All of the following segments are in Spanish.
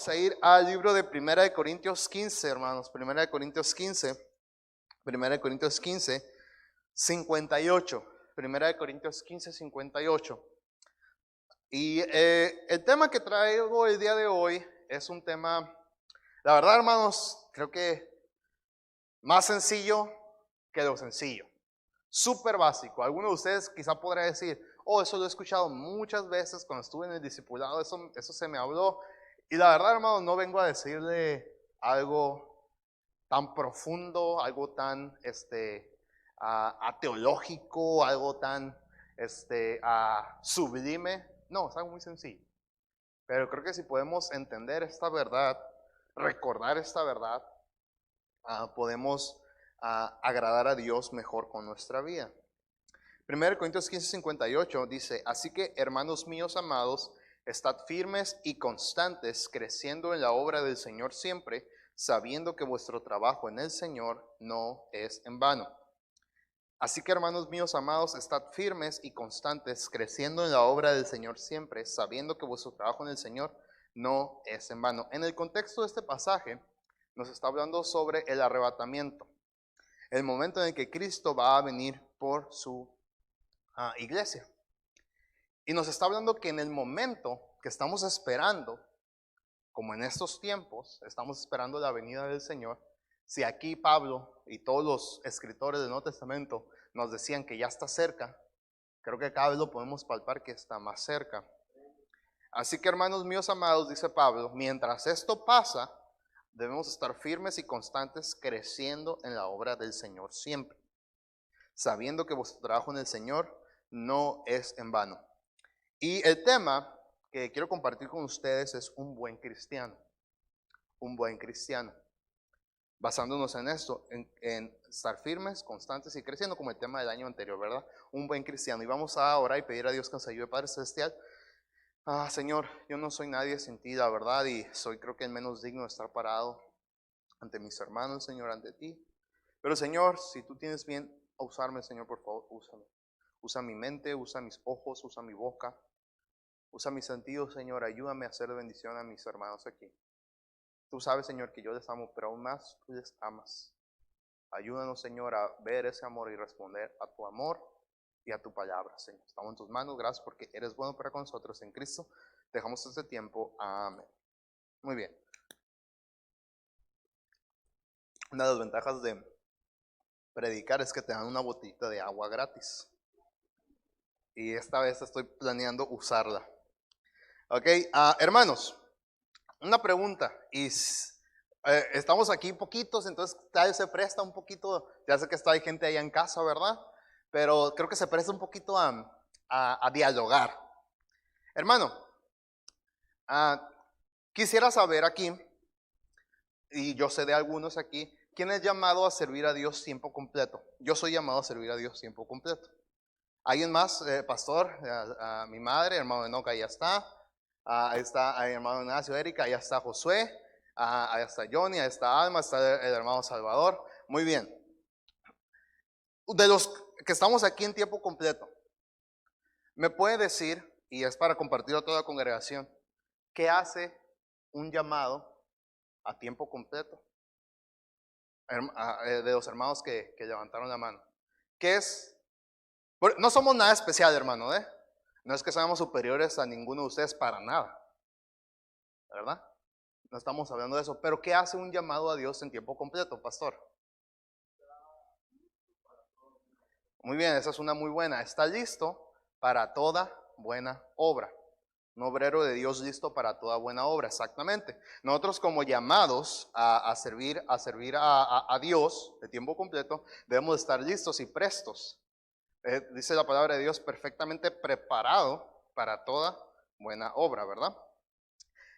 Vamos a ir al libro de Primera de Corintios 15, hermanos. Primera de Corintios 15. Primera de Corintios 15, 58. Primera de Corintios 15, 58. Y el tema que traigo el día de hoy es un tema, la verdad, hermanos, creo que más sencillo que lo sencillo. Súper básico. Alguno de ustedes quizá podrá decir, oh, eso lo he escuchado muchas veces cuando estuve en el discipulado, eso se me habló. Y la verdad, hermano, no vengo a decirle algo tan profundo, algo tan teológico, algo tan sublime. No, es algo muy sencillo. Pero creo que si podemos entender esta verdad, recordar esta verdad, podemos agradar a Dios mejor con nuestra vida. 1 Corintios 15, 58 dice, así que hermanos míos amados, estad firmes y constantes, creciendo en la obra del Señor siempre, sabiendo que vuestro trabajo en el Señor no es en vano. Así que hermanos míos amados, estad firmes y constantes, creciendo en la obra del Señor siempre, sabiendo que vuestro trabajo en el Señor no es en vano. En el contexto de este pasaje, nos está hablando sobre el arrebatamiento, el momento en el que Cristo va a venir por su iglesia. Y nos está hablando que en el momento que estamos esperando, como en estos tiempos, estamos esperando la venida del Señor. Si aquí Pablo y todos los escritores del Nuevo Testamento nos decían que ya está cerca, creo que cada vez lo podemos palpar que está más cerca. Así que hermanos míos amados, dice Pablo, mientras esto pasa, debemos estar firmes y constantes, creciendo en la obra del Señor siempre, sabiendo que vuestro trabajo en el Señor no es en vano. Y el tema que quiero compartir con ustedes es un buen cristiano. Un buen cristiano. Basándonos en esto, en estar firmes, constantes y creciendo, como el tema del año anterior, ¿verdad? Un buen cristiano. Y vamos a orar y pedir a Dios que nos ayude. Padre Celestial, Señor, yo no soy nadie sin ti, la verdad, y soy creo que el menos digno de estar parado ante mis hermanos, Señor, ante ti. Pero Señor, si tú tienes bien a usarme, Señor, por favor, úsame. Usa mi mente, usa mis ojos, usa mi boca. Usa mis sentidos, Señor, ayúdame a hacer de bendición a mis hermanos aquí. Tú sabes, Señor, que yo les amo, pero aún más tú les amas. Ayúdanos, Señor, a ver ese amor y responder a tu amor y a tu palabra, Señor. Estamos en tus manos, gracias porque eres bueno para con nosotros en Cristo. Dejamos este tiempo, amén. Muy bien. Una de las ventajas de predicar es que te dan una botellita de agua gratis. Y esta vez estoy planeando usarla. Ok, hermanos, una pregunta. Y estamos aquí poquitos, entonces tal vez se presta un poquito. Ya sé que hay gente allá en casa, ¿verdad? Pero creo que se presta un poquito a dialogar. Hermano, quisiera saber aquí, y yo sé de algunos aquí, ¿quién es llamado a servir a Dios tiempo completo? Yo soy llamado a servir a Dios tiempo completo. ¿Alguien más? Pastor, mi madre, hermano Enoca, ya está. Ahí está el hermano Ignacio, Erika, allá está Josué, ahí está Johnny, ahí está Alma, está el hermano Salvador. Muy bien. De los que estamos aquí en tiempo completo, ¿me puede decir, y es para compartir a toda la congregación, qué hace un llamado a tiempo completo? De los hermanos que levantaron la mano. ¿Qué es? No somos nada especial, hermano, ¿eh? No es que seamos superiores a ninguno de ustedes para nada, ¿verdad? No estamos hablando de eso. Pero ¿qué hace un llamado a Dios en tiempo completo, pastor? Muy bien, esa es una muy buena. Está listo para toda buena obra. Un obrero de Dios listo para toda buena obra, exactamente. Nosotros como llamados a servir a Dios de tiempo completo, debemos estar listos y prestos. Dice la palabra de Dios, perfectamente preparado para toda buena obra, ¿verdad?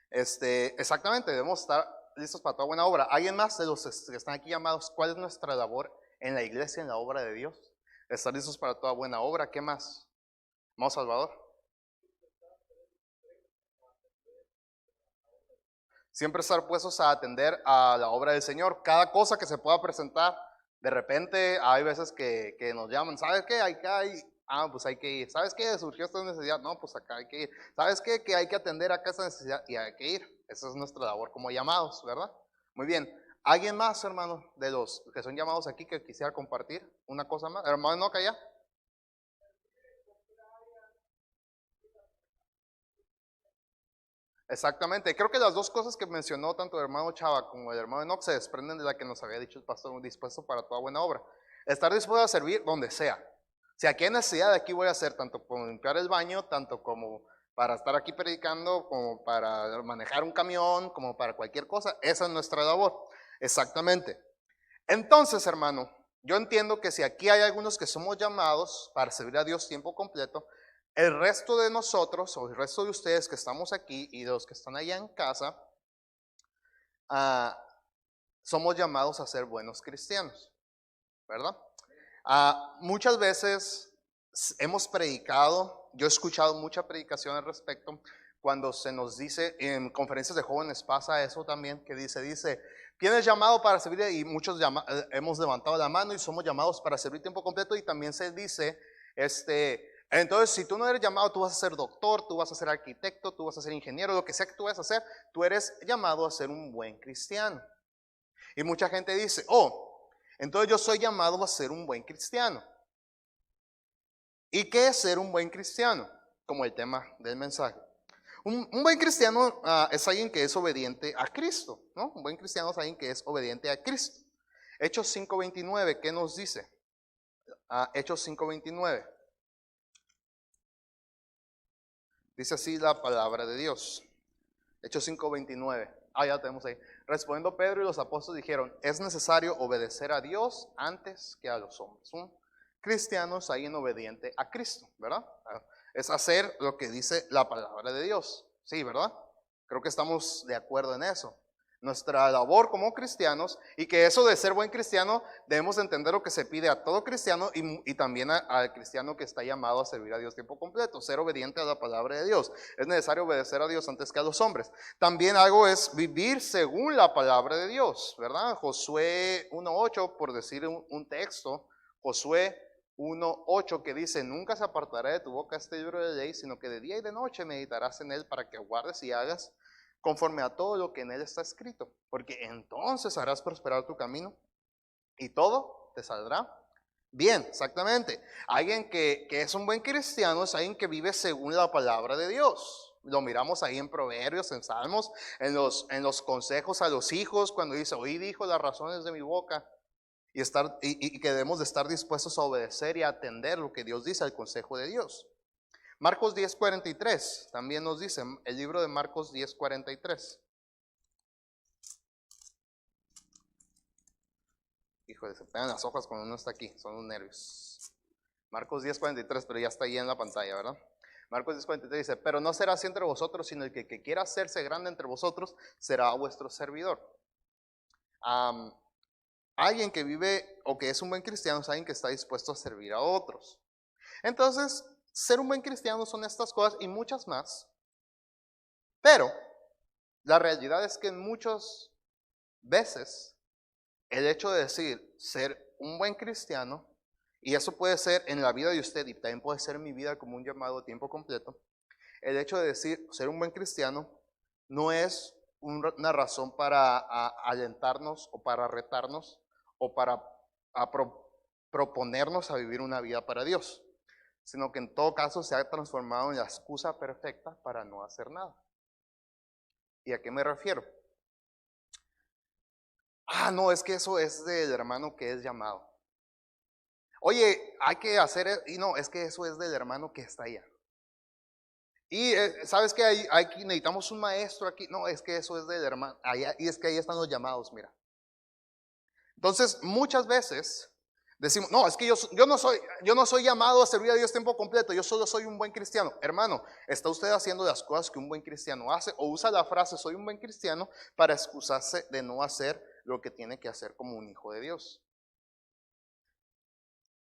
Exactamente, debemos estar listos para toda buena obra. ¿Alguien más de los que están aquí llamados, cuál es nuestra labor en la iglesia, en la obra de Dios? Estar listos para toda buena obra. ¿Qué más? ¿Hermano Salvador? Siempre estar puestos a atender a la obra del Señor. Cada cosa que se pueda presentar, de repente hay veces que nos llaman, ¿sabes qué? Pues hay que ir. ¿Sabes qué? Surgió esta necesidad. No, pues acá hay que ir. ¿Sabes qué? Que hay que atender acá esta necesidad y hay que ir. Esa es nuestra labor como llamados, ¿verdad? Muy bien. ¿Alguien más, hermano, de los que son llamados aquí que quisiera compartir una cosa más? Hermano, acá ya. Exactamente. Creo que las dos cosas que mencionó tanto el hermano Chava como el hermano Enoch se desprenden de la que nos había dicho el pastor, dispuesto para toda buena obra. Estar dispuesto a servir donde sea. Si aquí hay necesidad, de aquí voy a hacer tanto como limpiar el baño, tanto como para estar aquí predicando, como para manejar un camión, como para cualquier cosa. Esa es nuestra labor. Exactamente. Entonces, hermano, yo entiendo que si aquí hay algunos que somos llamados para servir a Dios tiempo completo, el resto de nosotros, o el resto de ustedes que estamos aquí y de los que están allá en casa, somos llamados a ser buenos cristianos, ¿verdad? Muchas veces hemos predicado, yo he escuchado mucha predicación al respecto, cuando se nos dice, en conferencias de jóvenes pasa eso también, que dice, ¿quién es llamado para servir? Y muchos hemos levantado la mano y somos llamados para servir tiempo completo, y también se dice, entonces si tú no eres llamado, tú vas a ser doctor, tú vas a ser arquitecto, tú vas a ser ingeniero, lo que sea que tú vayas a hacer, tú eres llamado a ser un buen cristiano. Y mucha gente dice, entonces yo soy llamado a ser un buen cristiano. ¿Y qué es ser un buen cristiano? Como el tema del mensaje. Un buen cristiano es alguien que es obediente a Cristo, ¿no? Un buen cristiano es alguien que es obediente a Cristo. Hechos 5:29, ¿qué nos dice? Hechos 5:29. Dice así la palabra de Dios. Hechos 5:29. Ya tenemos ahí. Respondiendo Pedro y los apóstoles dijeron, es necesario obedecer a Dios antes que a los hombres. Un cristiano es alguien obediente a Cristo, ¿verdad? Es hacer lo que dice la palabra de Dios. Sí, ¿verdad? Creo que estamos de acuerdo en eso. Nuestra labor como cristianos, y que eso de ser buen cristiano, debemos entender lo que se pide a todo cristiano y también al cristiano que está llamado a servir a Dios tiempo completo, ser obediente a la palabra de Dios. Es necesario obedecer a Dios antes que a los hombres. También algo es vivir según la palabra de Dios, ¿verdad? Josué 1:8, por decir un texto, Josué 1:8 que dice, nunca se apartará de tu boca este libro de ley, sino que de día y de noche meditarás en él para que guardes y hagas conforme a todo lo que en él está escrito, porque entonces harás prosperar tu camino y todo te saldrá bien. Exactamente. Alguien que es un buen cristiano es alguien que vive según la palabra de Dios. Lo miramos ahí en Proverbios, en Salmos, en los consejos a los hijos, cuando dice, oí dijo las razones de mi boca, y que debemos de estar dispuestos a obedecer y a atender lo que Dios dice, al consejo de Dios. Marcos 10:43, también nos dice, el libro de Marcos 10:43. Híjole, se pegan las hojas cuando uno está aquí, son los nervios. Marcos 10:43, pero ya está ahí en la pantalla, ¿verdad? Marcos 10:43 dice, pero no será así entre vosotros, sino el que quiera hacerse grande entre vosotros será vuestro servidor. Alguien que vive o que es un buen cristiano es alguien que está dispuesto a servir a otros. Entonces, ser un buen cristiano son estas cosas y muchas más, pero la realidad es que muchas veces el hecho de decir ser un buen cristiano, y eso puede ser en la vida de usted y también puede ser en mi vida como un llamado a tiempo completo, el hecho de decir ser un buen cristiano no es una razón para alentarnos o para retarnos o para proponernos a vivir una vida para Dios, sino que en todo caso se ha transformado en la excusa perfecta para no hacer nada. ¿Y a qué me refiero? No, es que eso es del hermano que es llamado. Oye, hay que hacer, y no, es que eso es del hermano que está allá. Y sabes que necesitamos un maestro aquí, no, es que eso es del hermano allá, y es que ahí están los llamados, mira. Entonces, muchas veces decimos, no, es que yo no soy llamado a servir a Dios tiempo completo, yo solo soy un buen cristiano. Hermano, ¿está usted haciendo las cosas que un buen cristiano hace? O usa la frase, soy un buen cristiano, para excusarse de no hacer lo que tiene que hacer como un hijo de Dios.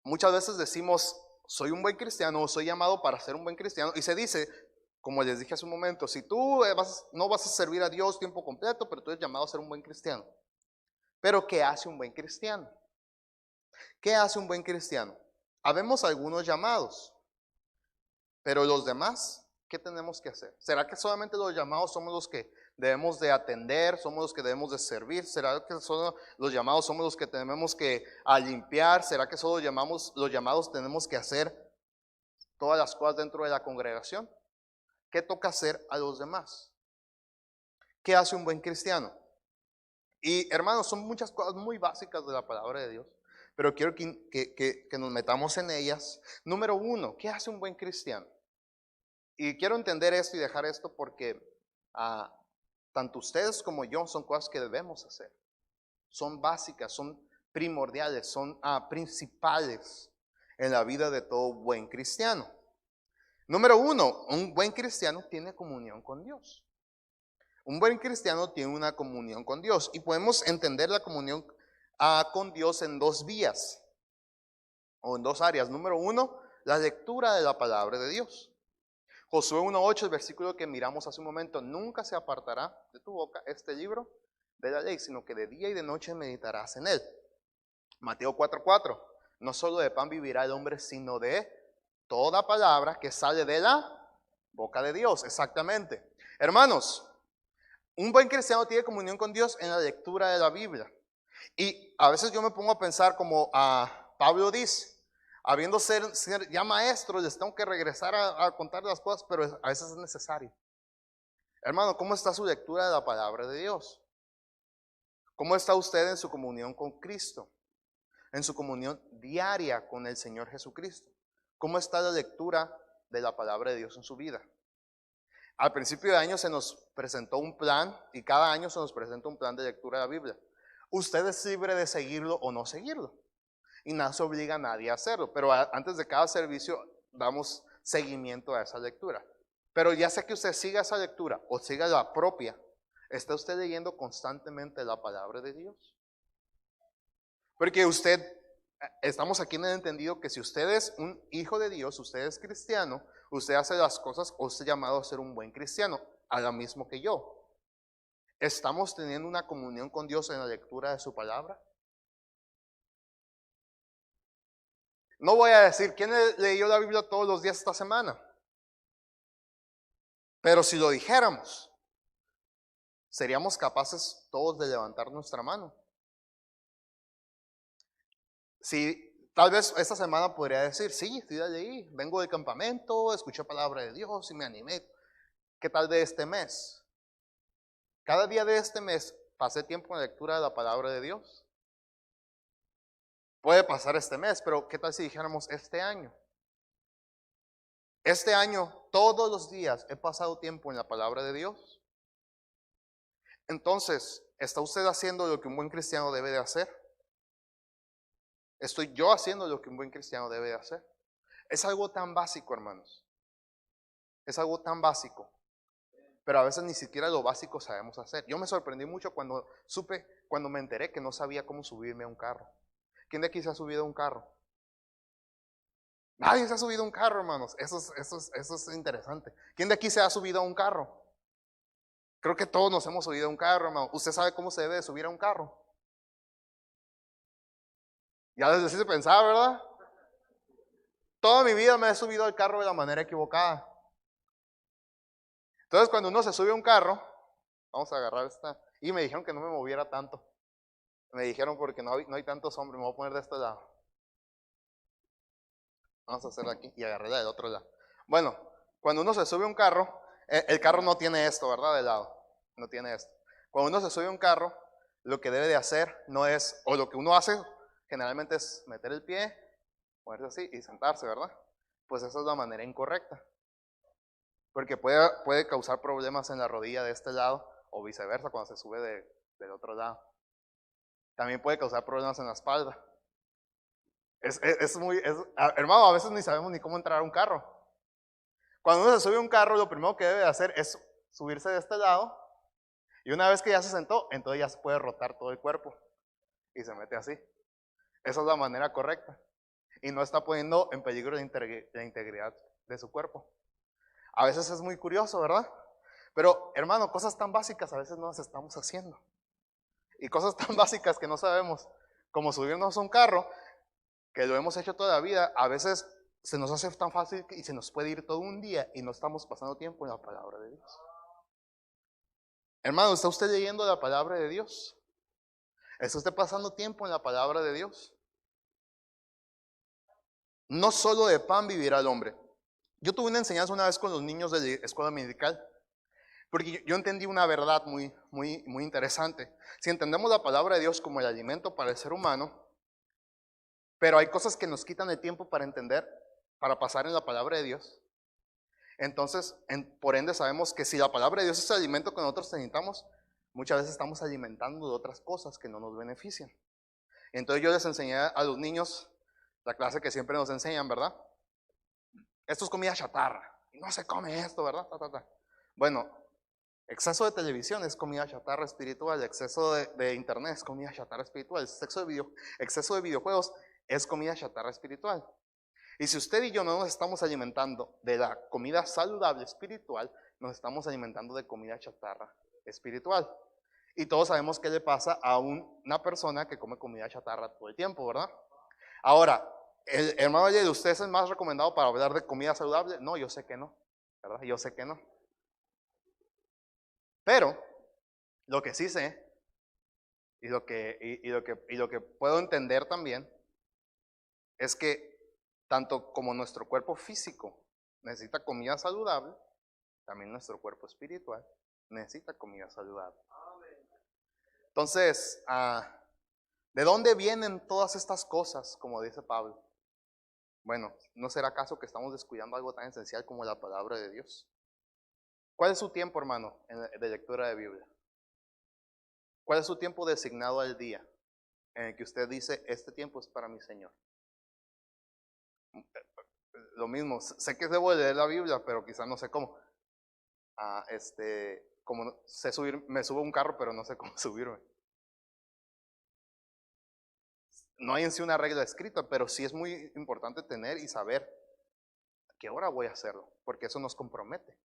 Muchas veces decimos, soy un buen cristiano, o soy llamado para ser un buen cristiano, y se dice, como les dije hace un momento, si tú no vas a servir a Dios tiempo completo, pero tú eres llamado a ser un buen cristiano. Pero ¿qué hace un buen cristiano? ¿Qué hace un buen cristiano? Habemos algunos llamados, pero los demás, ¿qué tenemos que hacer? ¿Será que solamente los llamados somos los que debemos de atender, somos los que debemos de servir? ¿Será que solo los llamados somos los que tenemos que limpiar? ¿Será que solo los llamados tenemos que hacer todas las cosas dentro de la congregación? ¿Qué toca hacer a los demás? ¿Qué hace un buen cristiano? Y hermanos, son muchas cosas muy básicas de la palabra de Dios, pero quiero que nos metamos en ellas. Número uno, ¿qué hace un buen cristiano? Y quiero entender esto y dejar esto porque tanto ustedes como yo son cosas que debemos hacer. Son básicas, son primordiales, son principales en la vida de todo buen cristiano. Número uno, un buen cristiano tiene comunión con Dios. Un buen cristiano tiene una comunión con Dios y podemos entender la comunión con Dios en dos vías o en dos áreas. Número uno, la lectura de la palabra de Dios. Josué 1:8, el versículo que miramos hace un momento: nunca se apartará de tu boca este libro de la ley, sino que de día y de noche meditarás en él. Mateo 4:4, no solo de pan vivirá el hombre, sino de toda palabra que sale de la boca de Dios. Exactamente. Hermanos, un buen cristiano tiene comunión con Dios en la lectura de la Biblia. Y a veces yo me pongo a pensar como Pablo dice, habiendo ser ya maestros, les tengo que regresar a contar las cosas, pero a veces es necesario. Hermano, ¿cómo está su lectura de la palabra de Dios? ¿Cómo está usted en su comunión con Cristo? En su comunión diaria con el Señor Jesucristo. ¿Cómo está la lectura de la palabra de Dios en su vida? Al principio de año se nos presentó un plan y cada año se nos presenta un plan de lectura de la Biblia. Usted es libre de seguirlo o no seguirlo. Y nada se obliga a nadie a hacerlo. Pero antes de cada servicio damos seguimiento a esa lectura. Pero ya sea que usted siga esa lectura o siga la propia, ¿está usted leyendo constantemente la palabra de Dios? Porque estamos aquí en el entendido que si usted es un hijo de Dios, usted es cristiano, usted hace las cosas o está llamado a ser un buen cristiano, a lo mismo que yo. ¿Estamos teniendo una comunión con Dios en la lectura de su palabra? No voy a decir quién leyó la Biblia todos los días esta semana, pero si lo dijéramos, seríamos capaces todos de levantar nuestra mano. Si tal vez esta semana podría decir, sí la leí, vengo del campamento, escuché palabra de Dios y me animé. ¿Qué tal de este mes? Cada día de este mes pasé tiempo en la lectura de la palabra de Dios. Puede pasar este mes, pero ¿qué tal si dijéramos este año? Este año, todos los días he pasado tiempo en la palabra de Dios. Entonces, ¿está usted haciendo lo que un buen cristiano debe de hacer? ¿Estoy yo haciendo lo que un buen cristiano debe de hacer? Es algo tan básico, hermanos. Es algo tan básico. Pero a veces ni siquiera lo básico sabemos hacer. Yo me sorprendí mucho cuando me enteré que no sabía cómo subirme a un carro. ¿Quién de aquí se ha subido a un carro? Nadie se ha subido a un carro, hermanos. Eso es interesante. ¿Quién de aquí se ha subido a un carro? Creo que todos nos hemos subido a un carro, hermano. ¿Usted sabe cómo se debe de subir a un carro? Ya les hice pensar, ¿verdad? Toda mi vida me he subido al carro de la manera equivocada. Entonces, cuando uno se sube a un carro, vamos a agarrar esta, y me dijeron que no me moviera tanto. Me dijeron porque no hay tantos hombres, me voy a poner de este lado. Vamos a hacerla aquí y agarrarla del otro lado. Bueno, cuando uno se sube a un carro, el carro no tiene esto, ¿verdad? De lado, no tiene esto. Cuando uno se sube a un carro, lo que debe de hacer no es, o lo que uno hace generalmente es meter el pie, ponerse así y sentarse, ¿verdad? Pues esa es la manera incorrecta. Porque puede causar problemas en la rodilla de este lado o viceversa cuando se sube del otro lado. También puede causar problemas en la espalda. Hermano, a veces ni sabemos ni cómo entrar a un carro. Cuando uno se sube a un carro, lo primero que debe hacer es subirse de este lado. Y una vez que ya se sentó, entonces ya se puede rotar todo el cuerpo. Y se mete así. Esa es la manera correcta. Y no está poniendo en peligro la integridad de su cuerpo. A veces es muy curioso, ¿verdad? Pero, hermano, cosas tan básicas a veces no las estamos haciendo. Y cosas tan básicas que no sabemos, como subirnos a un carro, que lo hemos hecho toda la vida, a veces se nos hace tan fácil y se nos puede ir todo un día y no estamos pasando tiempo en la palabra de Dios. Hermano, ¿está usted leyendo la palabra de Dios? ¿Está usted pasando tiempo en la palabra de Dios? No solo de pan vivirá el hombre. Yo tuve una enseñanza una vez con los niños de la escuela medical, porque yo entendí una verdad muy interesante. Si entendemos la palabra de Dios como el alimento para el ser humano, pero hay cosas que nos quitan el tiempo para entender, para pasar en la palabra de Dios. Entonces, por ende sabemos que si la palabra de Dios es el alimento que nosotros necesitamos, muchas veces estamos alimentando de otras cosas que no nos benefician. Entonces yo les enseñé a los niños la clase que siempre nos enseñan, ¿verdad? Esto es comida chatarra, y no se come esto, ¿verdad? Bueno, exceso de televisión es comida chatarra espiritual, exceso de internet es comida chatarra espiritual, exceso de videojuegos es comida chatarra espiritual. Y si usted y yo no nos estamos alimentando de la comida saludable espiritual, nos estamos alimentando de comida chatarra espiritual. Y todos sabemos qué le pasa a una persona que come comida chatarra todo el tiempo, ¿verdad? Ahora, el hermano de usted es el más recomendado para hablar de comida saludable. No, yo sé que no, ¿verdad? Yo sé que no. Pero lo que sí sé y lo que puedo entender también es que tanto como nuestro cuerpo físico necesita comida saludable, también nuestro cuerpo espiritual necesita comida saludable. Entonces, ¿de dónde vienen todas estas cosas, como dice Pablo? Bueno, ¿no será acaso que estamos descuidando algo tan esencial como la palabra de Dios? ¿Cuál es su tiempo, hermano, de lectura de Biblia? ¿Cuál es su tiempo designado al día en el que usted dice, este tiempo es para mi Señor? Lo mismo, sé que debo leer la Biblia, pero quizás no sé cómo. Como sé subir, me subo a un carro, pero no sé cómo subirme. No hay en sí una regla escrita, pero sí es muy importante tener y saber a qué hora voy a hacerlo, porque eso nos compromete.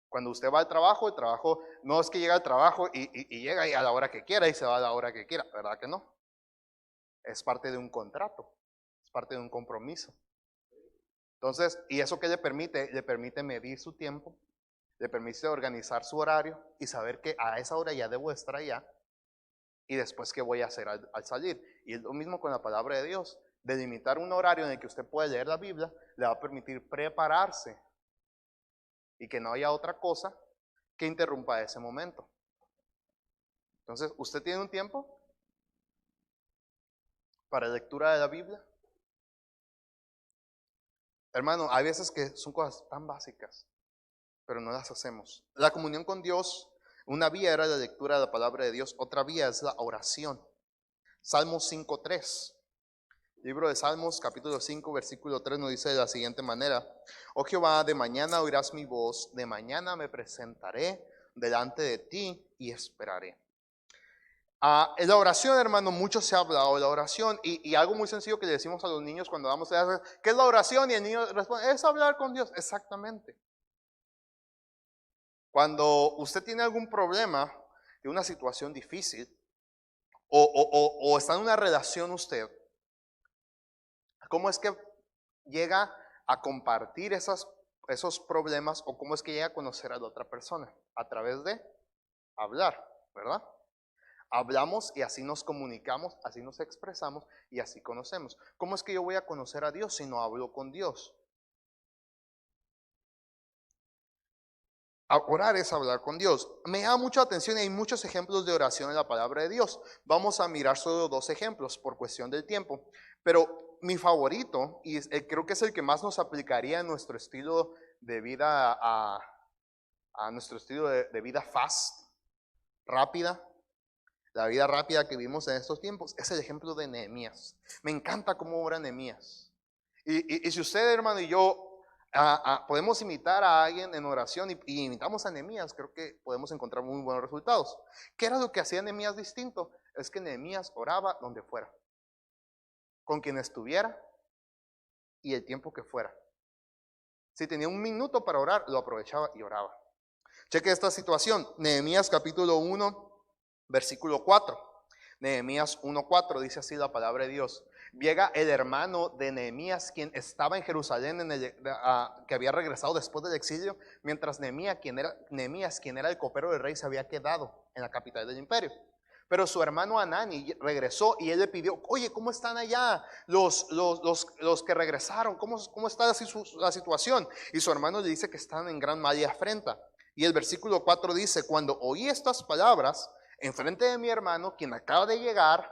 Cuando usted va al trabajo, el trabajo no es que llega al trabajo y llega a la hora que quiera y se va a la hora que quiera, ¿verdad que no? Es parte de un contrato, es parte de un compromiso. Entonces, ¿y eso qué le permite? Le permite medir su tiempo, le permite organizar su horario y saber que a esa hora ya debo estar allá y después qué voy a hacer al salir. Y es lo mismo con la palabra de Dios. Delimitar un horario en el que usted puede leer la Biblia le va a permitir prepararse y que no haya otra cosa que interrumpa ese momento. Entonces, ¿usted tiene un tiempo para lectura de la Biblia? Hermano, hay veces que son cosas tan básicas, pero no las hacemos. La comunión con Dios, una vía era la lectura de la palabra de Dios, otra vía es la oración. Salmos 5:3. Libro de Salmos, capítulo 5, versículo 3 nos dice de la siguiente manera: Oh Jehová, de mañana oirás mi voz, de mañana me presentaré delante de ti y esperaré. En la oración, hermano, mucho se ha hablado de la oración y algo muy sencillo que le decimos a los niños cuando damos a clases, ¿qué es la oración? Y el niño responde, es hablar con Dios. Exactamente. Cuando usted tiene algún problema, de una situación difícil, o está en una relación usted, ¿cómo es que llega a compartir esos problemas o cómo es que llega a conocer a la otra persona? A través de hablar, ¿verdad? Hablamos y así nos comunicamos, así nos expresamos y así conocemos. ¿Cómo es que yo voy a conocer a Dios si no hablo con Dios? Orar es hablar con Dios. Me da mucha atención y hay muchos ejemplos de oración en la palabra de Dios. Vamos a mirar solo 2 ejemplos por cuestión del tiempo. Pero mi favorito, y creo que es el que más nos aplicaría a nuestro estilo de vida, a nuestro estilo de vida fast, rápida, la vida rápida que vivimos en estos tiempos, es el ejemplo de Nehemías. Me encanta cómo ora Nehemías. Y si usted, hermano, y yo podemos imitar a alguien en oración y imitamos a Nehemías, creo que podemos encontrar muy buenos resultados. ¿Qué era lo que hacía Nehemías distinto? Es que Nehemías oraba donde fuera, con quien estuviera y el tiempo que fuera. Si tenía un minuto para orar, lo aprovechaba y oraba. Cheque esta situación, Nehemías capítulo 1, versículo 4. Nehemías 1:4 dice así la palabra de Dios. Llega el hermano de Nehemías, quien estaba en Jerusalén, que había regresado después del exilio, mientras Nehemías, quien era el copero del rey, se había quedado en la capital del imperio. Pero su hermano Hanani regresó y él le pidió, oye, ¿cómo están allá los que regresaron? ¿Cómo está la situación? Y su hermano le dice que están en gran mal y afrenta. Y el versículo 4 dice, cuando oí estas palabras, enfrente de mi hermano, quien acaba de llegar,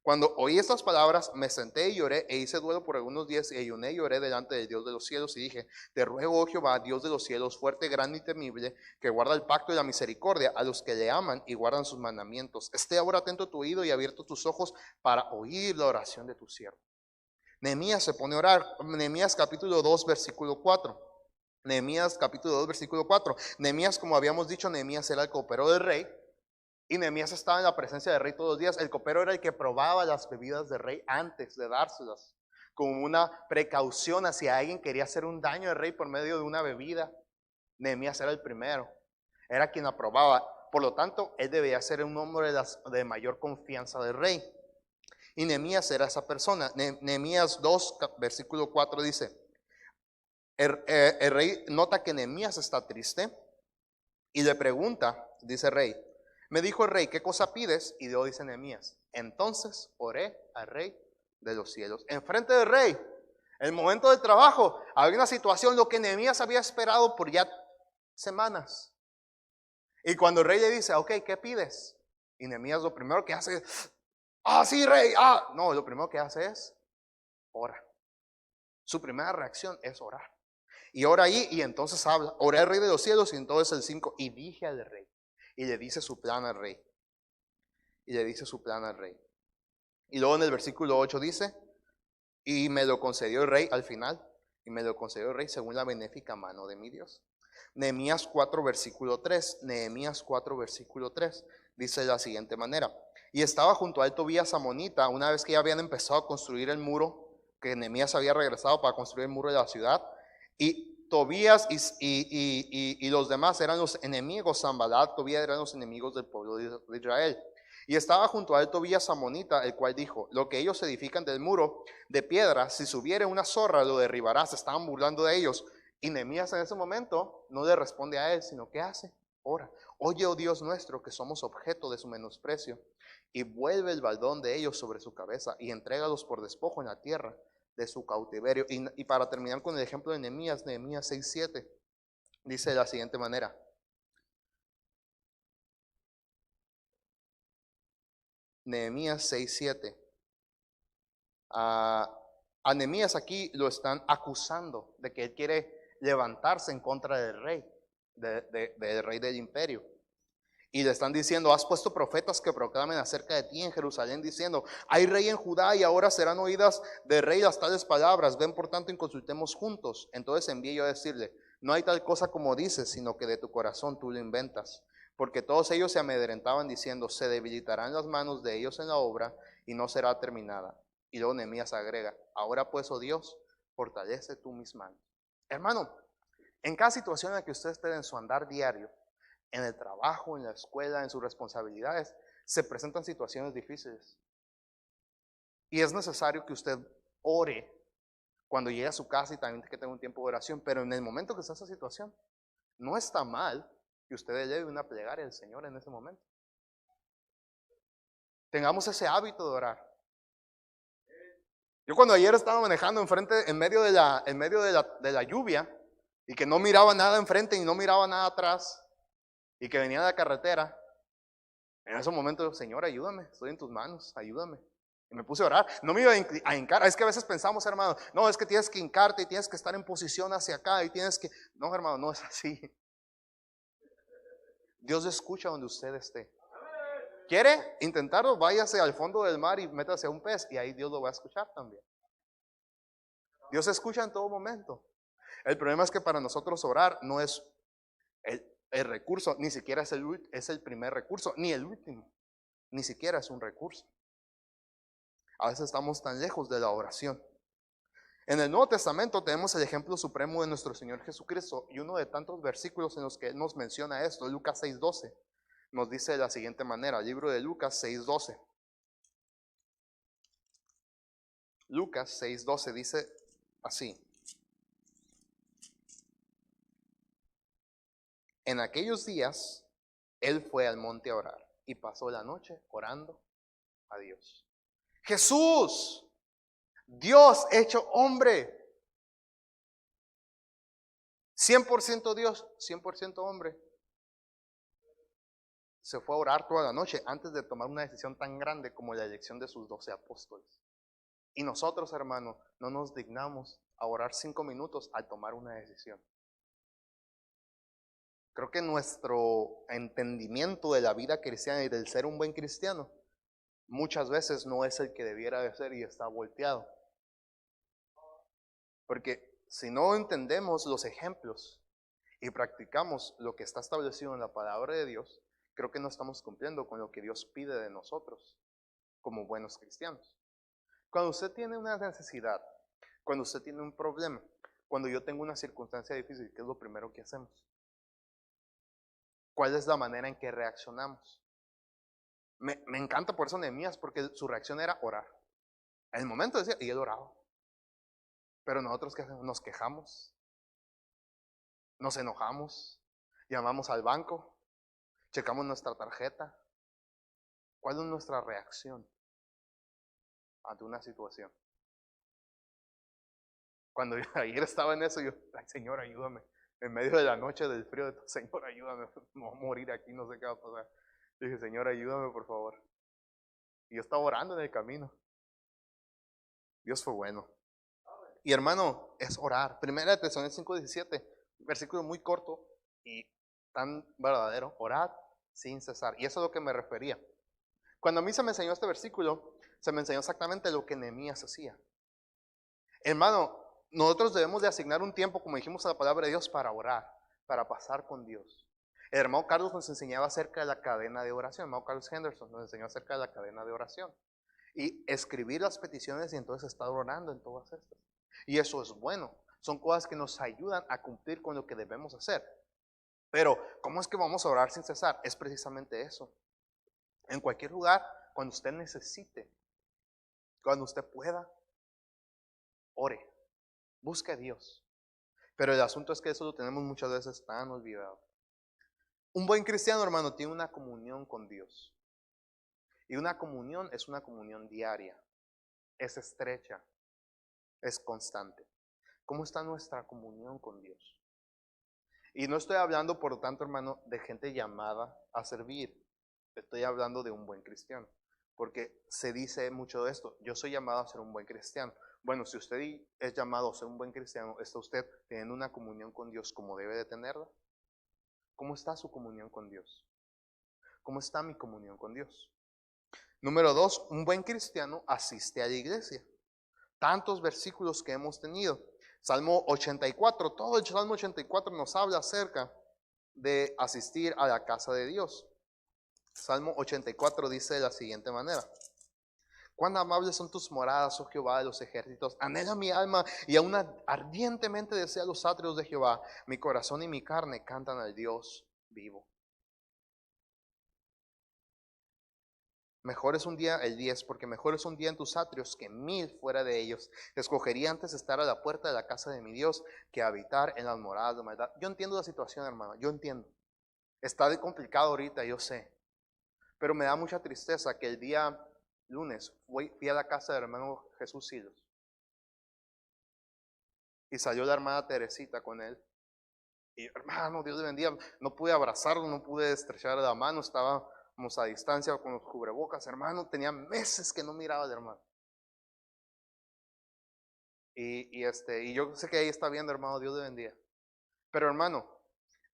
cuando oí estas palabras, me senté y lloré e hice duelo por algunos días y ayuné y lloré delante del Dios de los cielos y dije, te ruego, oh Jehová, Dios de los cielos, fuerte, grande y temible, que guarda el pacto y la misericordia a los que le aman y guardan sus mandamientos. Esté ahora atento tu oído y abierto tus ojos para oír la oración de tu siervo. Nehemías se pone a orar. Nehemías capítulo 2, versículo 4. Nehemías capítulo 2, versículo 4. Nehemías, como habíamos dicho, Nehemías era el copero del rey. Y Nehemías estaba en la presencia del rey todos los días. El copero era el que probaba las bebidas del rey antes de dárselas, como una precaución hacia alguien que quería hacer un daño al rey por medio de una bebida. Nehemías era el primero, era quien la probaba. Por lo tanto, él debía ser un hombre de mayor confianza del rey. Y Nehemías era esa persona. Nehemías 2, versículo 4 dice, el rey nota que Nehemías está triste y le pregunta, dice el rey, me dijo el rey, ¿qué cosa pides? Y Dios dice Nehemías, entonces oré al rey de los cielos. Enfrente del rey, en el momento del trabajo, había una situación, lo que Nehemías había esperado por ya semanas. Y cuando el rey le dice, ok, ¿qué pides? Y Nehemías lo primero que hace es, sí, rey, no, lo primero que hace es, ora. Su primera reacción es orar. Y ora ahí y entonces habla, oré al rey de los cielos y entonces el 5, y dije al rey. Y le dice su plan al rey. Y le dice su plan al rey. Y luego en el versículo 8 dice, y me lo concedió el rey al final. Y me lo concedió el rey según la benéfica mano de mi Dios. Nehemías 4, versículo 3. Nehemías 4, versículo 3. Dice de la siguiente manera. Y estaba junto a él Tobías amonita, una vez que ya habían empezado a construir el muro, que Nehemías había regresado para construir el muro de la ciudad. Y Tobías y los demás eran los enemigos. Sanballat, Tobías eran los enemigos del pueblo de Israel. Y estaba junto a él Tobías amonita, el cual dijo, lo que ellos edifican del muro de piedra, si subiere una zorra lo derribará. Se estaban burlando de ellos. Y Nehemías en ese momento no le responde a él, sino ¿qué hace? Ora. Oye, oh Dios nuestro, que somos objeto de su menosprecio, y vuelve el baldón de ellos sobre su cabeza, y entrégalos por despojo en la tierra de su cautiverio. Y para terminar con el ejemplo de Nehemías, Nehemías 6:7, dice de la siguiente manera. Nehemías 6:7. A Nehemías aquí lo están acusando de que él quiere levantarse en contra del rey, del rey del imperio. Y le están diciendo, has puesto profetas que proclamen acerca de ti en Jerusalén, diciendo, hay rey en Judá y ahora serán oídas del rey las tales palabras. Ven por tanto y consultemos juntos. Entonces envié yo a decirle, no hay tal cosa como dices, sino que de tu corazón tú lo inventas. Porque todos ellos se amedrentaban diciendo, se debilitarán las manos de ellos en la obra y no será terminada. Y luego Nehemías agrega, ahora pues, oh Dios, fortalece tú mis manos. Hermano, en cada situación en la que usted esté en su andar diario, en el trabajo, en la escuela, en sus responsabilidades, se presentan situaciones difíciles. Y es necesario que usted ore cuando llegue a su casa y también que tenga un tiempo de oración. Pero en el momento que está esa situación, no está mal que usted eleve una plegaria al Señor en ese momento. Tengamos ese hábito de orar. Yo cuando ayer estaba manejando en medio de la lluvia y que no miraba nada enfrente y no miraba nada atrás, y que venía de la carretera, en ese momento, Señor, ayúdame, estoy en tus manos, ayúdame. Y me puse a orar, no me iba a hincar. Es que a veces pensamos, hermano, no, es que tienes que hincarte y tienes que estar en posición hacia acá y tienes que, no, hermano, no es así. Dios escucha donde usted esté. ¿Quiere intentarlo? Váyase al fondo del mar y métase a un pez y ahí Dios lo va a escuchar también. Dios escucha en todo momento. El problema es que para nosotros orar no es el recurso, ni siquiera es el primer recurso, ni el último, ni siquiera es un recurso. A veces estamos tan lejos de la oración. En el Nuevo Testamento tenemos el ejemplo supremo de nuestro Señor Jesucristo y uno de tantos versículos en los que Él nos menciona esto, Lucas 6:12, nos dice de la siguiente manera, el libro de Lucas 6:12. Lucas 6:12 dice así: en aquellos días, él fue al monte a orar y pasó la noche orando a Dios. Jesús, Dios hecho hombre, 100% Dios, 100% hombre, se fue a orar toda la noche antes de tomar una decisión tan grande como la elección de sus 12 apóstoles. Y nosotros, hermano, no nos dignamos a orar 5 minutos al tomar una decisión. Creo que nuestro entendimiento de la vida cristiana y del ser un buen cristiano muchas veces no es el que debiera de ser y está volteado. Porque si no entendemos los ejemplos y practicamos lo que está establecido en la palabra de Dios, creo que no estamos cumpliendo con lo que Dios pide de nosotros como buenos cristianos. Cuando usted tiene una necesidad, cuando usted tiene un problema, cuando yo tengo una circunstancia difícil, ¿qué es lo primero que hacemos? ¿Cuál es la manera en que reaccionamos? Me encanta por eso Nehemías, porque su reacción era orar. En el momento decía, y él oraba. Pero nosotros, ¿qué hacemos? Nos quejamos, nos enojamos, llamamos al banco, checamos nuestra tarjeta. ¿Cuál es nuestra reacción ante una situación? Cuando yo ayer estaba en eso, yo, ay Señor, ayúdame. En medio de la noche del frío, Señor, ayúdame, me voy a morir aquí, no sé qué va a pasar. Yo dije, Señor, ayúdame, por favor. Y yo estaba orando en el camino. Dios fue bueno. Y hermano, es orar. Primera de Tesalonicenses 5:17, versículo muy corto y tan verdadero. Orad sin cesar. Y eso es lo que me refería. Cuando a mí se me enseñó este versículo, se me enseñó exactamente lo que Nehemías hacía. Hermano, nosotros debemos de asignar un tiempo, como dijimos a la palabra de Dios, para orar, para pasar con Dios. El hermano Carlos nos enseñaba acerca de la cadena de oración. El hermano Carlos Henderson nos enseñó acerca de la cadena de oración. Y escribir las peticiones y entonces estar orando en todas estas. Y eso es bueno. Son cosas que nos ayudan a cumplir con lo que debemos hacer. Pero, ¿cómo es que vamos a orar sin cesar? Es precisamente eso. En cualquier lugar, cuando usted necesite, cuando usted pueda, ore. Busque a Dios. Pero el asunto es que eso lo tenemos muchas veces tan olvidado. Un buen cristiano, hermano, tiene una comunión con Dios. Y una comunión es una comunión diaria. Es estrecha. Es constante. ¿Cómo está nuestra comunión con Dios? Y no estoy hablando, por lo tanto, hermano, de gente llamada a servir. Estoy hablando de un buen cristiano. Porque se dice mucho de esto. Yo soy llamado a ser un buen cristiano. Bueno, si usted es llamado a ser un buen cristiano, ¿está usted teniendo una comunión con Dios como debe de tenerla? ¿Cómo está su comunión con Dios? ¿Cómo está mi comunión con Dios? Número 2, un buen cristiano asiste a la iglesia. Tantos versículos que hemos tenido. Salmo 84, todo el Salmo 84 nos habla acerca de asistir a la casa de Dios. Salmo 84 dice de la siguiente manera: cuán amables son tus moradas, oh Jehová de los ejércitos. Anhela mi alma y aún ardientemente desea los atrios de Jehová. Mi corazón y mi carne cantan al Dios vivo. Mejor es un día, el 10, porque mejor es un día en tus atrios que 1000 fuera de ellos. Escogería antes estar a la puerta de la casa de mi Dios que habitar en las moradas de maldad. Yo entiendo la situación, hermano, yo entiendo. Está complicado ahorita, yo sé. Pero me da mucha tristeza que el día lunes fui a la casa del hermano Jesús Silos. Y salió la hermana Teresita con él. Y hermano, Dios le bendiga. No pude abrazarlo, no pude estrechar la mano, estábamos a distancia con los cubrebocas. Hermano, tenía meses que no miraba al hermano. Y yo sé que ahí está viendo, hermano, Dios le bendiga. Pero hermano,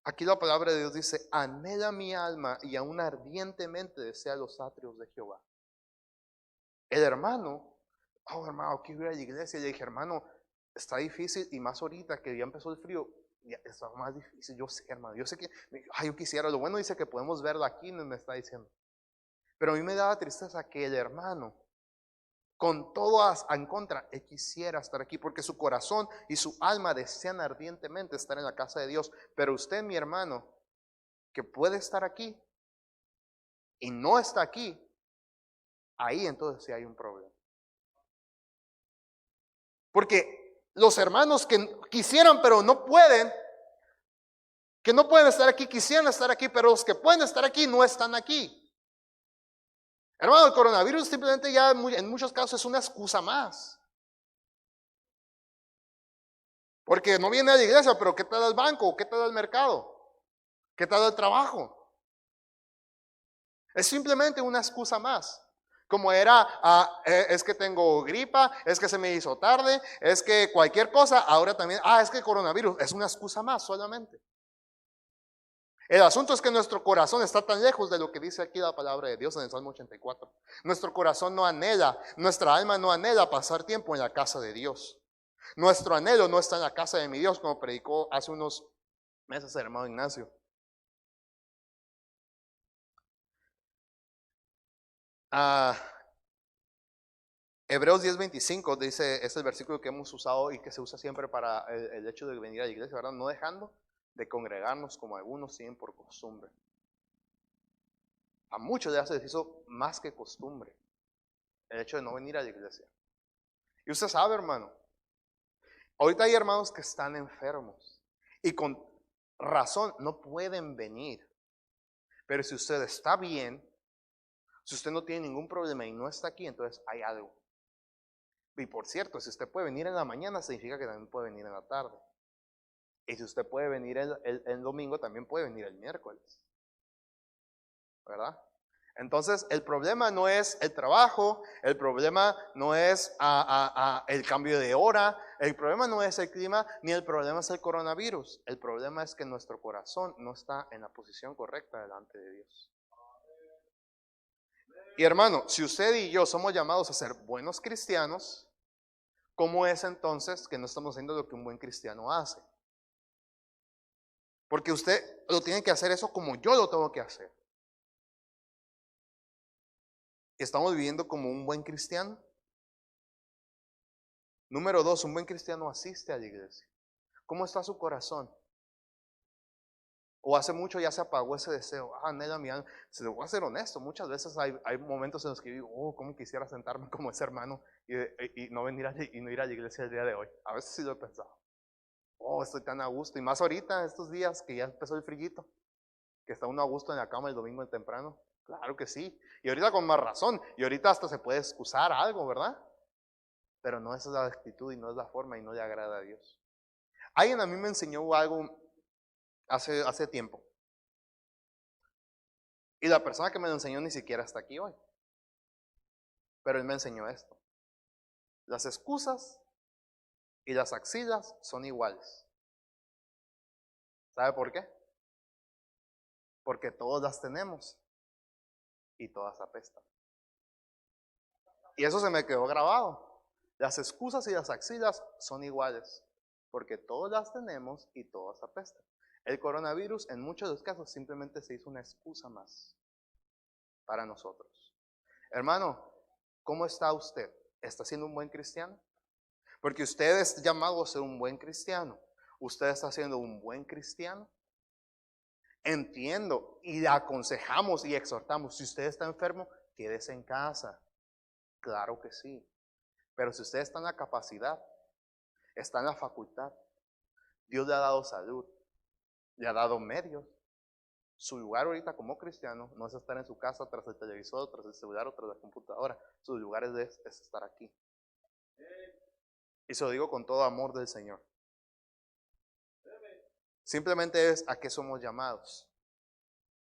aquí la palabra de Dios dice: anhela mi alma y aún ardientemente desea los atrios de Jehová. El hermano, oh hermano, quiero ir a la iglesia. Y le dije, hermano, está difícil y más ahorita que ya empezó el frío, ya está más difícil. Yo sé, hermano, yo sé que, yo quisiera, lo bueno dice que podemos verlo aquí, me está diciendo. Pero a mí me daba tristeza que el hermano, con todo en contra, él quisiera estar aquí porque su corazón y su alma desean ardientemente estar en la casa de Dios. Pero usted, mi hermano, que puede estar aquí y no está aquí, ahí entonces sí hay un problema. Porque los hermanos que quisieran pero no pueden, que no pueden estar aquí, quisieran estar aquí, pero los que pueden estar aquí no están aquí. Hermano, el coronavirus simplemente ya en muchos casos es una excusa más. Porque no viene a la iglesia, pero ¿qué tal el banco? ¿Qué tal el mercado? ¿Qué tal el trabajo? Es simplemente una excusa más. Como era, es que tengo gripa, es que se me hizo tarde, es que cualquier cosa, ahora también, es que el coronavirus es una excusa más solamente. El asunto es que nuestro corazón está tan lejos de lo que dice aquí la palabra de Dios en el Salmo 84. Nuestro corazón no anhela, nuestra alma no anhela pasar tiempo en la casa de Dios. Nuestro anhelo no está en la casa de mi Dios, como predicó hace unos meses el hermano Ignacio. Hebreos 10:25 dice, es el versículo que hemos usado y que se usa siempre para el hecho de venir a la iglesia, ¿verdad? No dejando de congregarnos como algunos tienen por costumbre. A muchos ya se les hizo más que costumbre el hecho de no venir a la iglesia. Y usted sabe, hermano, ahorita hay hermanos que están enfermos y con razón no pueden venir. Pero si usted está bien, si usted no tiene ningún problema y no está aquí, entonces hay algo. Y por cierto, si usted puede venir en la mañana, significa que también puede venir en la tarde. Y si usted puede venir el domingo, también puede venir el miércoles. ¿Verdad? Entonces, el problema no es el trabajo, el problema no es el cambio de hora, el problema no es el clima, ni el problema es el coronavirus. El problema es que nuestro corazón no está en la posición correcta delante de Dios. Y hermano, si usted y yo somos llamados a ser buenos cristianos, ¿cómo es entonces que no estamos haciendo lo que un buen cristiano hace? Porque usted lo tiene que hacer eso como yo lo tengo que hacer. ¿Estamos viviendo como un buen cristiano? Número 2, un buen cristiano asiste a la iglesia. ¿Cómo está su corazón? O hace mucho ya se apagó ese deseo. Anhela mi alma. Se lo voy a ser honesto, muchas veces hay momentos en los que digo, cómo quisiera sentarme como ese hermano y no venir y no ir a la iglesia el día de hoy. A veces sí lo he pensado. Estoy tan a gusto. Y más ahorita, estos días que ya empezó el frillito, que está uno a gusto en la cama el domingo temprano. Claro que sí. Y ahorita con más razón. Y ahorita hasta se puede excusar algo, ¿verdad? Pero no esa es la actitud y no es la forma y no le agrada a Dios. Alguien a mí me enseñó algo hace tiempo. Y la persona que me lo enseñó ni siquiera está aquí hoy. Pero él me enseñó esto. Las excusas y las axilas son iguales. ¿Sabe por qué? Porque todos las tenemos y todas apestan. Y eso se me quedó grabado. Las excusas y las axilas son iguales, porque todas las tenemos y todas apestan. El coronavirus en muchos de los casos simplemente se hizo una excusa más para nosotros. Hermano, ¿cómo está usted? ¿Está siendo un buen cristiano? Porque usted es llamado a ser un buen cristiano. ¿Usted está siendo un buen cristiano? Entiendo y le aconsejamos y exhortamos. Si usted está enfermo, quédese en casa. Claro que sí. Pero si usted está en la capacidad, está en la facultad, Dios le ha dado salud, le ha dado medios. Su lugar ahorita como cristiano no es estar en su casa tras el televisor, tras el celular o tras la computadora. Su lugar es estar aquí. Y se lo digo con todo amor del Señor. Simplemente es a qué somos llamados.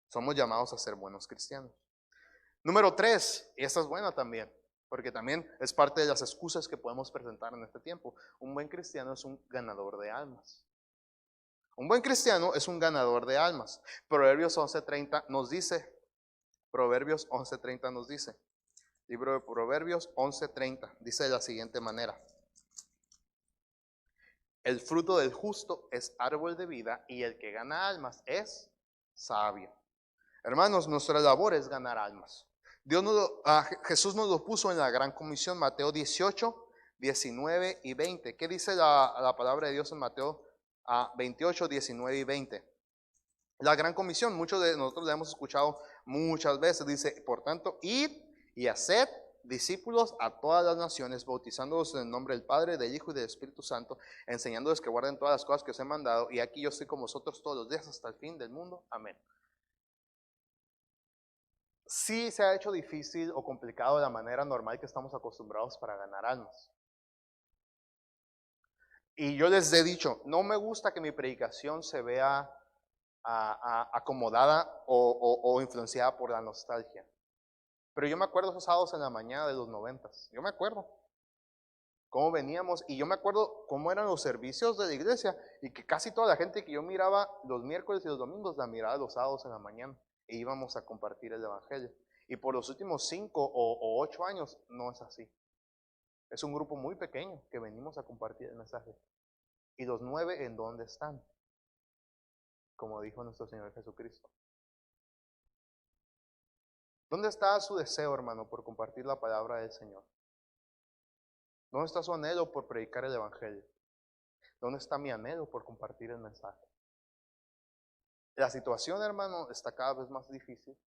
Somos llamados a ser buenos cristianos. Número 3, y esta es buena también, porque también es parte de las excusas que podemos presentar en este tiempo. Un buen cristiano es un ganador de almas. Un buen cristiano es un ganador de almas. Proverbios 11:30 nos dice, libro de Proverbios 11:30, dice de la siguiente manera. El fruto del justo es árbol de vida y el que gana almas es sabio. Hermanos, nuestra labor es ganar almas. Jesús nos lo puso en la gran comisión, Mateo 18, 19 y 20. ¿Qué dice la palabra de Dios en Mateo 28, 19 y 20? La gran comisión, muchos de nosotros la hemos escuchado muchas veces, dice, por tanto, id y haced discípulos a todas las naciones, bautizándolos en el nombre del Padre, del Hijo y del Espíritu Santo, enseñándoles que guarden todas las cosas que os he mandado, y aquí yo estoy con vosotros todos los días hasta el fin del mundo. Amén. Sí se ha hecho difícil o complicado de la manera normal que estamos acostumbrados para ganar almas. Y yo les he dicho, no me gusta que mi predicación se vea acomodada o influenciada por la nostalgia. Pero yo me acuerdo esos sábados en la mañana de los 90. Yo me acuerdo cómo veníamos y yo me acuerdo cómo eran los servicios de la iglesia y que casi toda la gente que yo miraba los miércoles y los domingos la miraba los sábados en la mañana e íbamos a compartir el evangelio. Y por los últimos 5 o 8 años no es así. Es un grupo muy pequeño que venimos a compartir el mensaje. ¿Y los 9 en dónde están? Como dijo nuestro Señor Jesucristo. ¿Dónde está su deseo, hermano, por compartir la palabra del Señor? ¿Dónde está su anhelo por predicar el evangelio? ¿Dónde está mi anhelo por compartir el mensaje? La situación, hermano, está cada vez más difícil.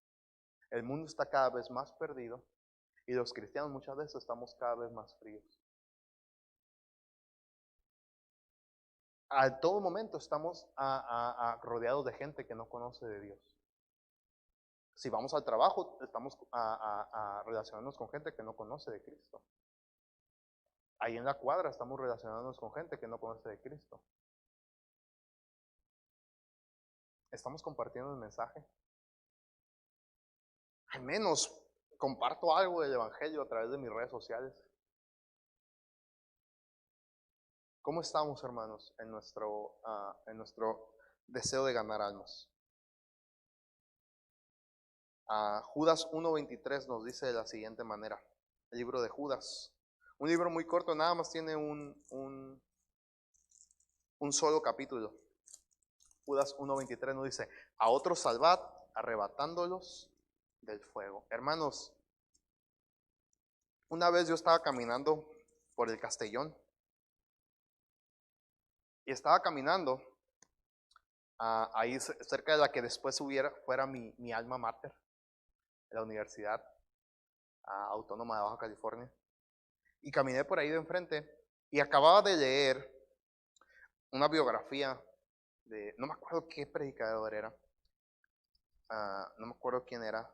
El mundo está cada vez más perdido. Y los cristianos muchas veces estamos cada vez más fríos. A todo momento estamos rodeados de gente que no conoce de Dios. Si vamos al trabajo, estamos a relacionarnos con gente que no conoce de Cristo. Ahí en la cuadra estamos relacionándonos con gente que no conoce de Cristo. Estamos compartiendo el mensaje. Al menos comparto algo del Evangelio a través de mis redes sociales. ¿Cómo estamos, hermanos, en nuestro deseo de ganar almas? Judas 1:23 nos dice de la siguiente manera, el libro de Judas. Un libro muy corto, nada más tiene un solo capítulo. Judas 1:23 nos dice, a otros salvad, arrebatándolos del fuego. Hermanos, una vez yo estaba caminando por el Castellón y estaba caminando ahí cerca de la que después fuera mi alma mater, la Universidad Autónoma de Baja California. Y caminé por ahí de enfrente y acababa de leer una biografía no me acuerdo qué predicador era, no me acuerdo quién era,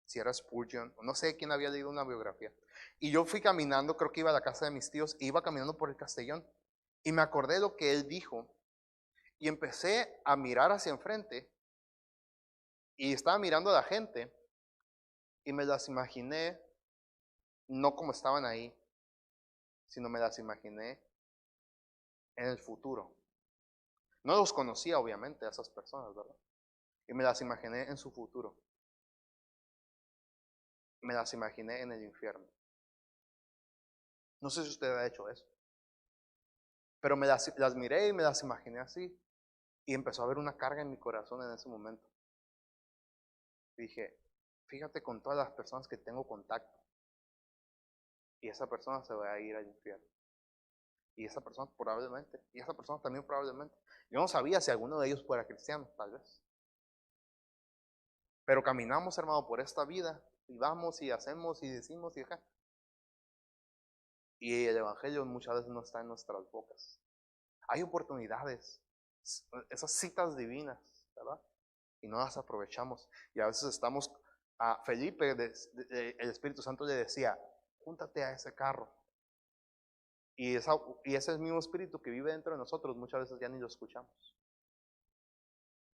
si era Spurgeon, no sé quién había leído una biografía. Y yo fui caminando, creo que iba a la casa de mis tíos, e iba caminando por el Castellón y me acordé de lo que él dijo y empecé a mirar hacia enfrente y estaba mirando a la gente y me las imaginé no como estaban ahí, sino me las imaginé en el futuro. No los conocía obviamente a esas personas, ¿verdad? Y me las imaginé en su futuro. Me las imaginé en el infierno. No sé si usted ha hecho eso. Pero las miré y me las imaginé así. Y empezó a haber una carga en mi corazón en ese momento. Dije, fíjate con todas las personas que tengo contacto. Y esa persona se va a ir al infierno. Y esa persona probablemente. Y esa persona también probablemente. Yo no sabía si alguno de ellos fuera cristiano, tal vez. Pero caminamos, hermano, por esta vida. Y vamos y hacemos y decimos y acá. Y el evangelio muchas veces no está en nuestras bocas. Hay oportunidades, esas citas divinas, ¿verdad? Y no las aprovechamos. Y a veces estamos, a Felipe, el Espíritu Santo le decía, júntate a ese carro. Y ese mismo Espíritu que vive dentro de nosotros, muchas veces ya ni lo escuchamos.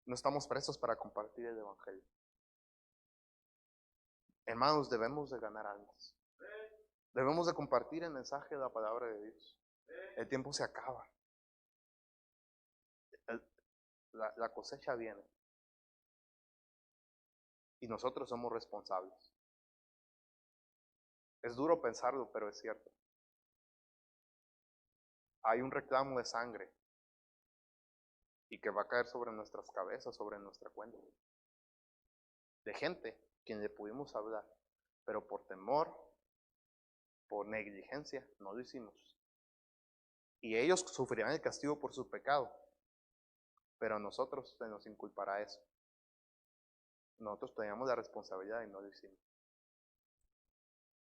No estamos prestos para compartir el evangelio. Hermanos, debemos de ganar almas. Debemos de compartir el mensaje de la palabra de Dios. El tiempo se acaba. La cosecha viene. Y nosotros somos responsables. Es duro pensarlo, pero es cierto. Hay un reclamo de sangre y que va a caer sobre nuestras cabezas, sobre nuestra cuenta. De gente quien le pudimos hablar, pero por temor, por negligencia, no lo hicimos. Y ellos sufrirán el castigo por su pecado, pero a nosotros se nos inculpará eso. Nosotros teníamos la responsabilidad y no lo hicimos.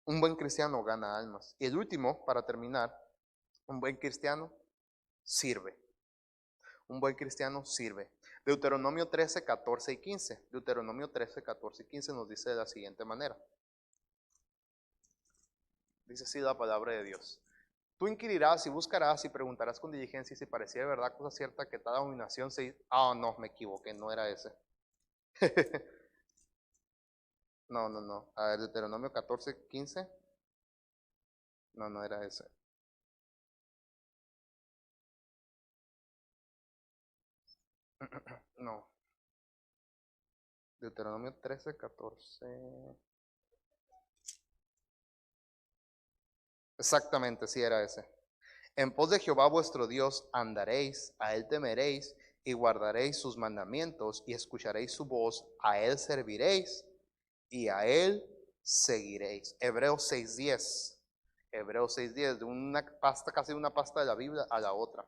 Un buen cristiano gana almas. Y el último, para terminar, un buen cristiano sirve. Un buen cristiano sirve. Deuteronomio 13, 14 y 15. Deuteronomio 13, 14 y 15 nos dice de la siguiente manera. Dice así la palabra de Dios. Tú inquirirás y buscarás y preguntarás con diligencia y si pareciera verdad cosa cierta que tal abominación se... Ah, no, me equivoqué, no era ese. No. A ver, Deuteronomio 14, 15. No era ese. No. Deuteronomio 13, 14. Exactamente, sí era ese. En pos de Jehová vuestro Dios andaréis, a él temeréis y guardaréis sus mandamientos y escucharéis su voz, a él serviréis y a él seguiréis. Hebreos 6:10. Hebreos 6:10, de una pasta, casi una pasta de la Biblia a la otra.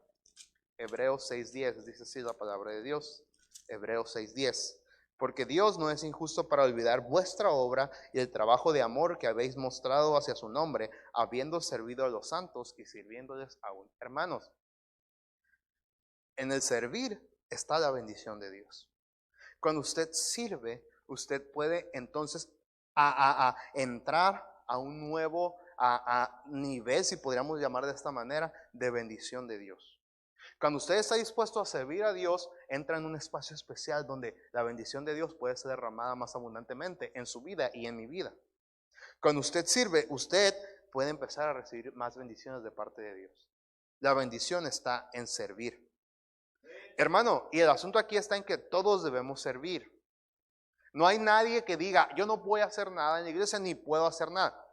Hebreos 6:10, dice así la palabra de Dios. Hebreos 6:10. Porque Dios no es injusto para olvidar vuestra obra y el trabajo de amor que habéis mostrado hacia su nombre, habiendo servido a los santos y sirviéndoles aún. Hermanos, en el servir está la bendición de Dios. Cuando usted sirve, usted puede entonces entrar a un nuevo nivel, si podríamos llamar de esta manera, de bendición de Dios. Cuando usted está dispuesto a servir a Dios, entra en un espacio especial donde la bendición de Dios puede ser derramada más abundantemente en su vida y en mi vida. Cuando usted sirve, usted puede empezar a recibir más bendiciones de parte de Dios. La bendición está en servir. Hermano, y el asunto aquí está en que todos debemos servir. No hay nadie que diga, yo no voy a hacer nada en la iglesia ni puedo hacer nada.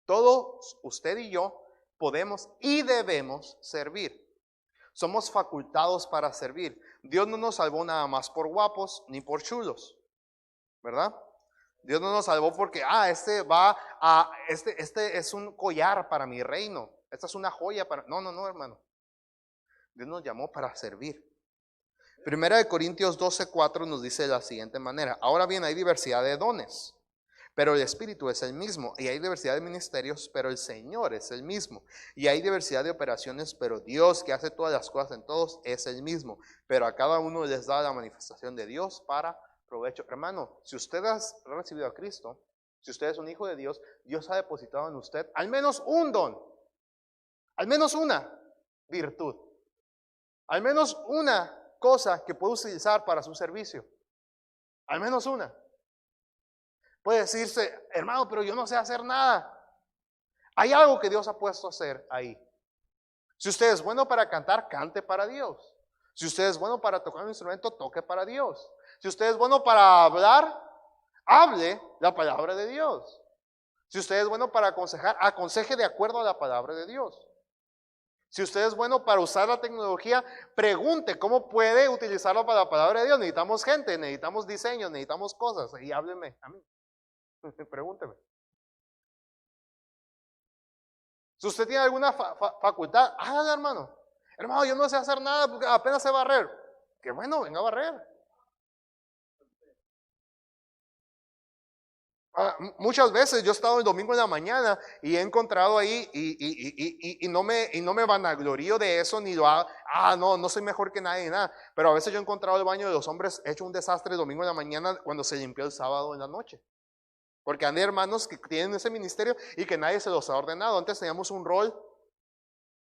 Todos, usted y yo, podemos y debemos servir. Somos facultados para servir. Dios no nos salvó nada más por guapos ni por chulos, ¿verdad? Dios no nos salvó porque, este es un collar para mi reino. Esta es una joya para... No, hermano. Dios nos llamó para servir. Primera de Corintios 12:4 nos dice de la siguiente manera. Ahora bien, hay diversidad de dones, pero el Espíritu es el mismo. Y hay diversidad de ministerios, pero el Señor es el mismo. Y hay diversidad de operaciones, pero Dios, que hace todas las cosas en todos, es el mismo. Pero a cada uno les da la manifestación de Dios para provecho. Hermano, si usted ha recibido a Cristo, si usted es un hijo de Dios, Dios ha depositado en usted al menos un don, al menos una virtud, al menos una cosa que puede utilizar para su servicio. Al menos una. Puede decirse, hermano, pero yo no sé hacer nada. Hay algo que Dios ha puesto a hacer ahí. Si usted es bueno para cantar, cante para Dios. Si usted es bueno para tocar un instrumento, toque para Dios. Si usted es bueno para hablar, hable la palabra de Dios. Si usted es bueno para aconsejar, aconseje de acuerdo a la palabra de Dios. Si usted es bueno para usar la tecnología, pregunte cómo puede utilizarlo para la palabra de Dios. Necesitamos gente, necesitamos diseños, necesitamos cosas. Y hábleme a mí. Pregúnteme. Si usted tiene alguna facultad, hágala, hermano. Hermano, yo no sé hacer nada porque apenas sé barrer. Qué bueno, venga a barrer. Muchas veces yo he estado el domingo en la mañana y he encontrado ahí y no me vanaglorío de eso ni lo hago. No soy mejor que nadie, nada. Pero a veces yo he encontrado el baño de los hombres hecho un desastre el domingo en la mañana cuando se limpió el sábado en la noche. Porque hay hermanos que tienen ese ministerio y que nadie se los ha ordenado. Antes teníamos un rol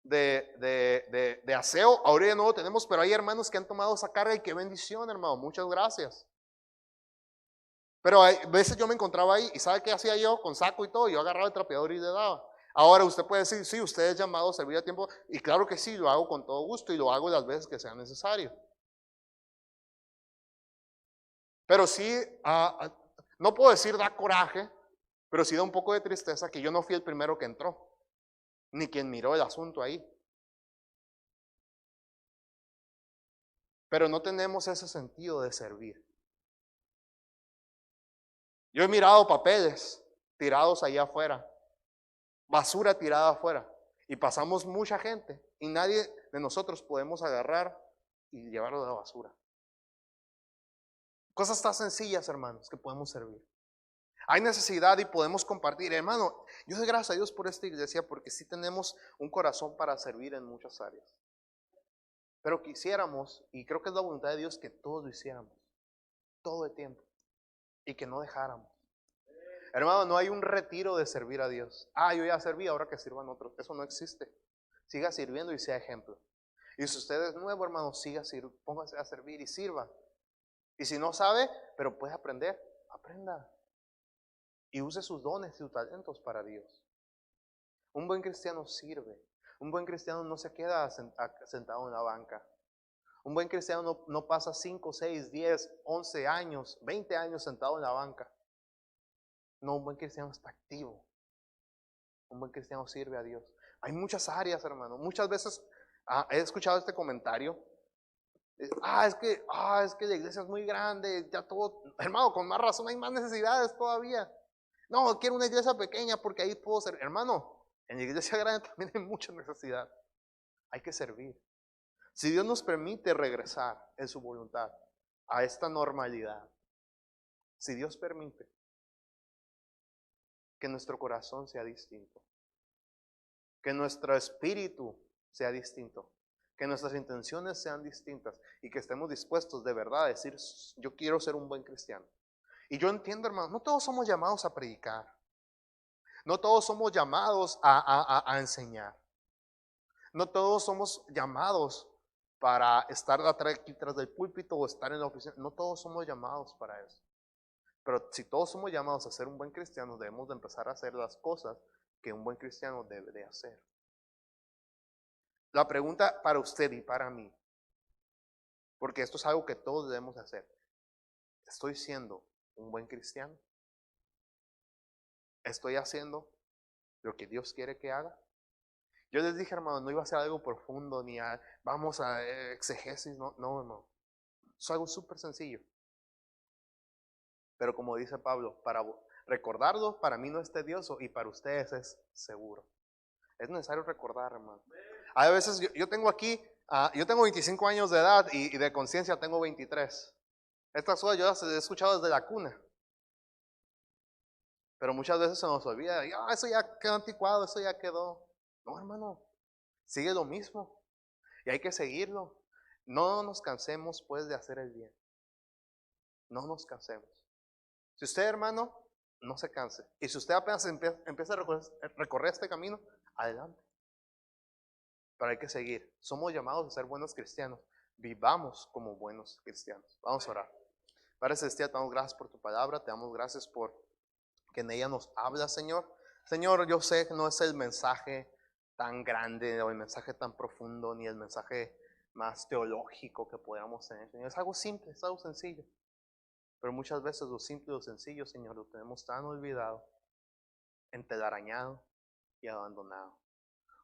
de aseo, ahora ya no lo tenemos, pero hay hermanos que han tomado esa carga y qué bendición, hermano. Muchas gracias. Pero a veces yo me encontraba ahí y ¿sabe qué hacía yo? Con saco y todo, yo agarraba el trapeador y le daba. Ahora usted puede decir, sí, usted es llamado a servir a tiempo y claro que sí, lo hago con todo gusto y lo hago las veces que sea necesario. Pero sí, no puedo decir da coraje, pero sí da un poco de tristeza que yo no fui el primero que entró, ni quien miró el asunto ahí. Pero no tenemos ese sentido de servir. Yo he mirado papeles tirados allá afuera, basura tirada afuera, y pasamos mucha gente y nadie de nosotros podemos agarrar y llevarlo de la basura. Cosas tan sencillas, hermanos, que podemos servir. Hay necesidad y podemos compartir. Hermano, yo doy gracias a Dios por esta iglesia porque sí tenemos un corazón para servir en muchas áreas. Pero quisiéramos, y creo que es la voluntad de Dios, que todos lo hiciéramos, todo el tiempo, y que no dejáramos. Hermano, no hay un retiro de servir a Dios. Yo ya serví, ahora que sirvan otros. Eso no existe. Siga sirviendo y sea ejemplo. Y si usted es nuevo, hermano, póngase a servir y sirva. Y si no sabe, pero puede aprender, aprenda. Y use sus dones y sus talentos para Dios. Un buen cristiano sirve. Un buen cristiano no se queda sentado en la banca. Un buen cristiano no pasa 5, 6, 10, 11 años, 20 años sentado en la banca. No, un buen cristiano está activo. Un buen cristiano sirve a Dios. Hay muchas áreas, hermano. Muchas veces he escuchado este comentario. Es que la iglesia es muy grande, ya todo, hermano, con más razón hay más necesidades todavía. No, quiero una iglesia pequeña porque ahí puedo ser. Hermano, en la iglesia grande también hay mucha necesidad. Hay que servir. Si Dios nos permite regresar en su voluntad a esta normalidad, si Dios permite que nuestro corazón sea distinto, que nuestro espíritu sea distinto, que nuestras intenciones sean distintas y que estemos dispuestos de verdad a decir, yo quiero ser un buen cristiano. Y yo entiendo, hermano, no todos somos llamados a predicar. No todos somos llamados a enseñar. No todos somos llamados para estar aquí tras del púlpito o estar en la oficina. No todos somos llamados para eso. Pero si todos somos llamados a ser un buen cristiano, debemos de empezar a hacer las cosas que un buen cristiano debe de hacer. La pregunta para usted y para mí, porque esto es algo que todos debemos hacer. ¿Estoy siendo un buen cristiano? ¿Estoy haciendo lo que Dios quiere que haga? Yo les dije, hermano, no iba a ser algo profundo, ni vamos a exegesis, no, hermano. Es algo súper sencillo. Pero como dice Pablo, para recordarlo, para mí no es tedioso y para ustedes es seguro. Es necesario recordar, hermano. A veces yo tengo aquí, yo tengo 25 años de edad y de conciencia tengo 23. Estas cosas yo las he escuchado desde la cuna. Pero muchas veces se nos olvida, eso ya quedó anticuado, eso ya quedó. No, hermano, sigue lo mismo. Y hay que seguirlo. No nos cansemos pues de hacer el bien. No nos cansemos. Si usted, hermano, no se canse. Y si usted apenas empieza a recorrer este camino, adelante. Pero hay que seguir. Somos llamados a ser buenos cristianos. Vivamos como buenos cristianos. Vamos a orar. Padre Celestial, te damos gracias por tu palabra. Te damos gracias por que en ella nos habla, Señor. Señor, yo sé que no es el mensaje tan grande o el mensaje tan profundo ni el mensaje más teológico que podamos tener, Señor. Es algo simple, es algo sencillo. Pero muchas veces lo simple y lo sencillo, Señor, lo tenemos tan olvidado, entelarañado y abandonado.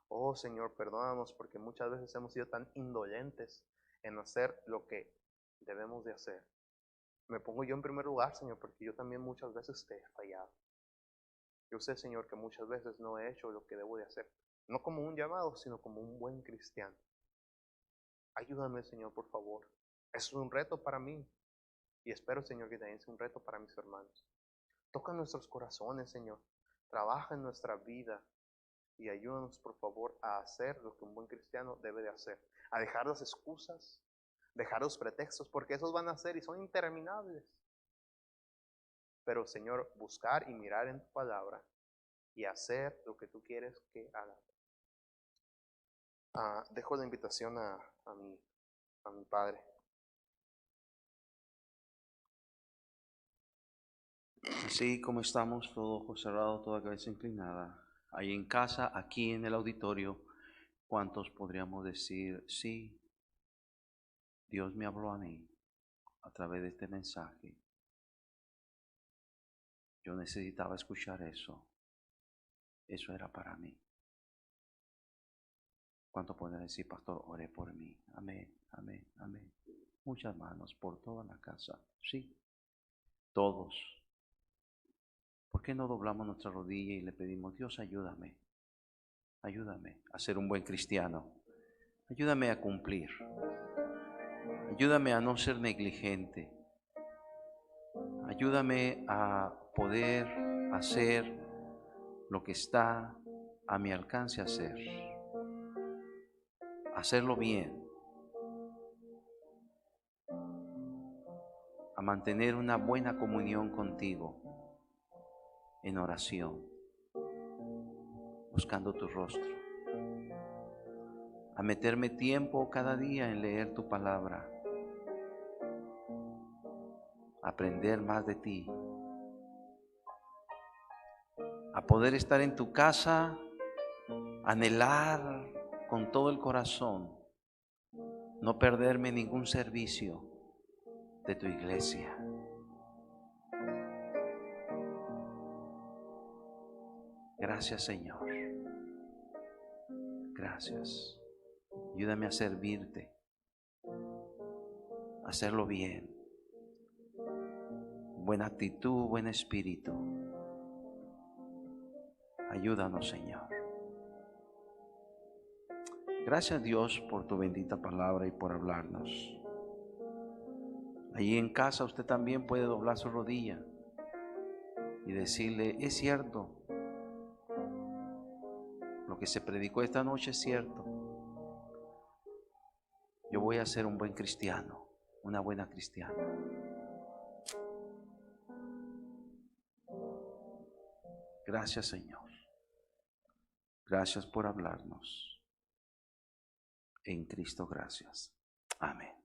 Oh, Señor, perdónanos porque muchas veces hemos sido tan indolentes en hacer lo que debemos de hacer. Me pongo yo en primer lugar, Señor, porque yo también muchas veces te he fallado. Yo sé, Señor, que muchas veces no he hecho lo que debo de hacer. No como un llamado, sino como un buen cristiano. Ayúdame, Señor, por favor. Es un reto para mí. Y espero, Señor, que también sea un reto para mis hermanos. Toca nuestros corazones, Señor. Trabaja en nuestra vida. Y ayúdanos, por favor, a hacer lo que un buen cristiano debe de hacer. A dejar las excusas, dejar los pretextos, porque esos van a ser y son interminables. Pero, Señor, buscar y mirar en tu palabra y hacer lo que tú quieres que haga. Dejo la invitación a mi padre. Así como estamos, todo ojo cerrado, toda cabeza inclinada, ahí en casa, aquí en el auditorio, ¿cuántos podríamos decir, sí, Dios me habló a mí a través de este mensaje? Yo necesitaba escuchar eso. Eso era para mí. ¿Cuántos pueden decir, pastor, oré por mí? Amén, amén, amén. Muchas manos por toda la casa. Sí, todos. ¿Por qué no doblamos nuestra rodilla y le pedimos, Dios, ayúdame? Ayúdame a ser un buen cristiano. Ayúdame a cumplir. Ayúdame a no ser negligente. Ayúdame a poder hacer lo que está a mi alcance hacer. Hacerlo bien. A mantener una buena comunión contigo en oración, buscando tu rostro. A meterme tiempo cada día en leer tu palabra. Aprender más de ti. A poder estar en tu casa, anhelar con todo el corazón, no perderme ningún servicio de tu iglesia. Gracias, Señor. Gracias. Ayúdame a servirte, a hacerlo bien. Buena actitud, buen espíritu. Ayúdanos, Señor. Gracias, Dios, por tu bendita palabra y por hablarnos. Allí en casa usted también puede doblar su rodilla y decirle, es cierto, lo que se predicó esta noche es cierto. Yo voy a ser un buen cristiano, una buena cristiana. Gracias, Señor. Gracias por hablarnos. En Cristo, gracias. Amén.